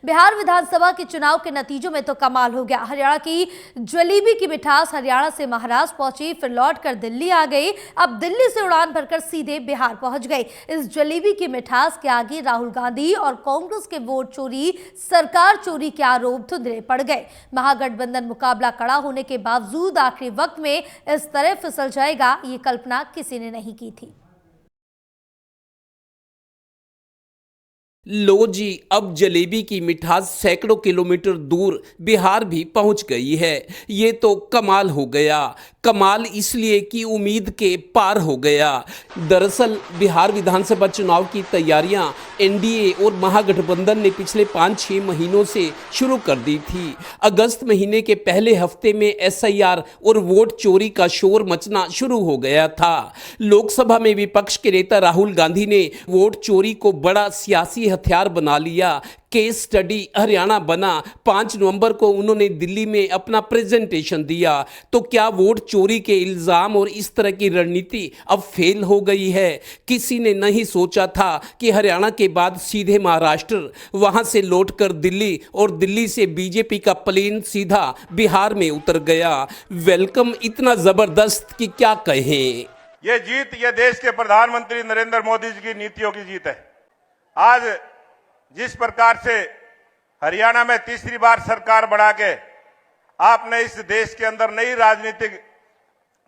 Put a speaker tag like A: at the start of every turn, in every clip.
A: बिहार विधानसभा के चुनाव के नतीजों में तो कमाल हो गया। हरियाणा की जलेबी की मिठास हरियाणा से महाराष्ट्र पहुंची, फिर लौटकर दिल्ली आ गई, अब दिल्ली से उड़ान भरकर सीधे बिहार पहुंच गई। इस जलेबी की मिठास के आगे राहुल गांधी और कांग्रेस के वोट चोरी, सरकार चोरी के आरोप धुंधले पड़ गए। महागठबंधन मुकाबला कड़ा होने के बावजूद आखिरी वक्त में इस तरह फिसल जाएगा, ये कल्पना किसी ने नहीं की थी।
B: लो जी, अब जलेबी की मिठास सैकड़ों किलोमीटर दूर बिहार भी पहुंच गई है। ये तो कमाल हो गया। कमाल इसलिए कि उम्मीद के पार हो गया। दरअसल बिहार विधानसभा चुनाव की तैयारियां एनडीए और महागठबंधन ने पिछले 5-6 महीनों से शुरू कर दी थी। अगस्त महीने के पहले हफ्ते में एसआईआर और वोट चोरी का शोर मचना शुरू हो गया था। लोकसभा में विपक्ष के नेता राहुल गांधी ने वोट चोरी को बड़ा सियासी हथियार बना लिया। केस स्टडी हरियाणा बना। 5 नवंबर को उन्होंने दिल्ली में अपना प्रेजेंटेशन दिया। तो क्या वोट चोरी के इल्जाम और इस तरह की रणनीति अब फेल हो गई है? किसी ने नहीं सोचा था कि हरियाणा के बाद सीधे महाराष्ट्र, वहां से लौटकर दिल्ली और दिल्ली से बीजेपी का प्लेन सीधा बिहार में उतर गया। वेलकम इतना जबरदस्त कि क्या कहें।
C: ये जीत ये देश के प्रधानमंत्री नरेंद्र मोदी जी की नीतियों की जीत है। आज जिस प्रकार से हरियाणा में तीसरी बार सरकार बना के आपने इस देश के अंदर नई राजनीतिक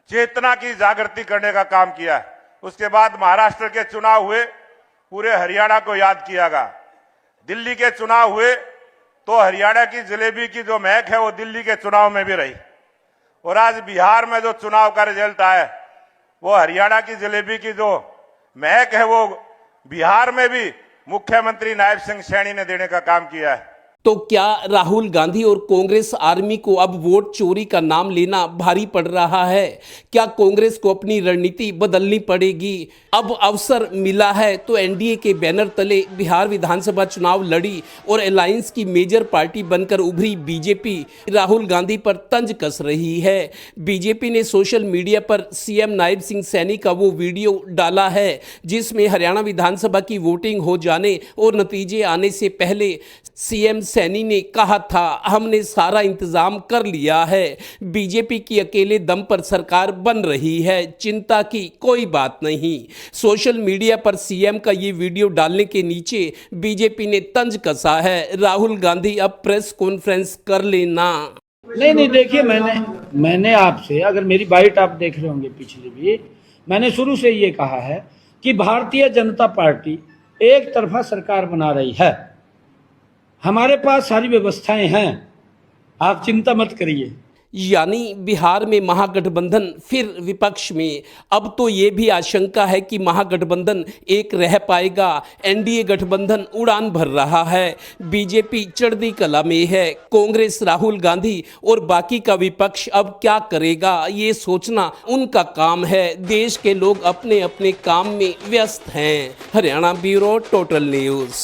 C: चेतना की जागृति करने का काम किया है, उसके बाद महाराष्ट्र के चुनाव हुए, पूरे हरियाणा को याद कियागा। दिल्ली के चुनाव हुए तो हरियाणा की जलेबी की जो महक है वो दिल्ली के चुनाव में भी रही, और आज बिहार में जो चुनाव का रिजल्ट आया वो हरियाणा की जलेबी की जो महक है वो बिहार में भी मुख्यमंत्री नायब सिंह सैनी ने देने का काम किया है।
B: तो क्या राहुल गांधी और कांग्रेस आर्मी को अब वोट चोरी का नाम लेना भारी पड़ रहा है? क्या कांग्रेस को अपनी रणनीति बदलनी पड़ेगी? अब अवसर मिला है तो एनडीए के बैनर तले बिहार विधानसभा चुनाव लड़ी और अलायंस की मेजर पार्टी बनकर उभरी बीजेपी राहुल गांधी पर तंज कस रही है। बीजेपी ने सोशल मीडिया पर सीएम नायब सिंह सैनी का वो वीडियो डाला है जिसमें हरियाणा विधानसभा की वोटिंग हो जाने और नतीजे आने से पहले सीएम सैनी ने कहा था, हमने सारा इंतजाम कर लिया है, बीजेपी की अकेले दम पर सरकार बन रही है, चिंता की कोई बात नहीं। सोशल मीडिया पर सीएम का ये वीडियो डालने के नीचे बीजेपी ने तंज कसा है, राहुल गांधी अब प्रेस कॉन्फ्रेंस कर लेना।
D: नहीं देखिए, मैंने आपसे, अगर मेरी बाइट आप देख रहे होंगे पिछले भी, मैंने शुरू से ये कहा है कि भारतीय जनता पार्टी एक तरफा सरकार बना रही है। हमारे पास सारी व्यवस्थाएं हैं, आप चिंता मत करिए।
B: यानी बिहार में महागठबंधन फिर विपक्ष में। अब तो ये भी आशंका है कि महागठबंधन एक रह पाएगा। एनडीए गठबंधन उड़ान भर रहा है, बीजेपी चढ़ती कला में है। कांग्रेस, राहुल गांधी और बाकी का विपक्ष अब क्या करेगा ये सोचना उनका काम है। देश के लोग अपने अपने काम में व्यस्त हैं। Haryana bureau, total news.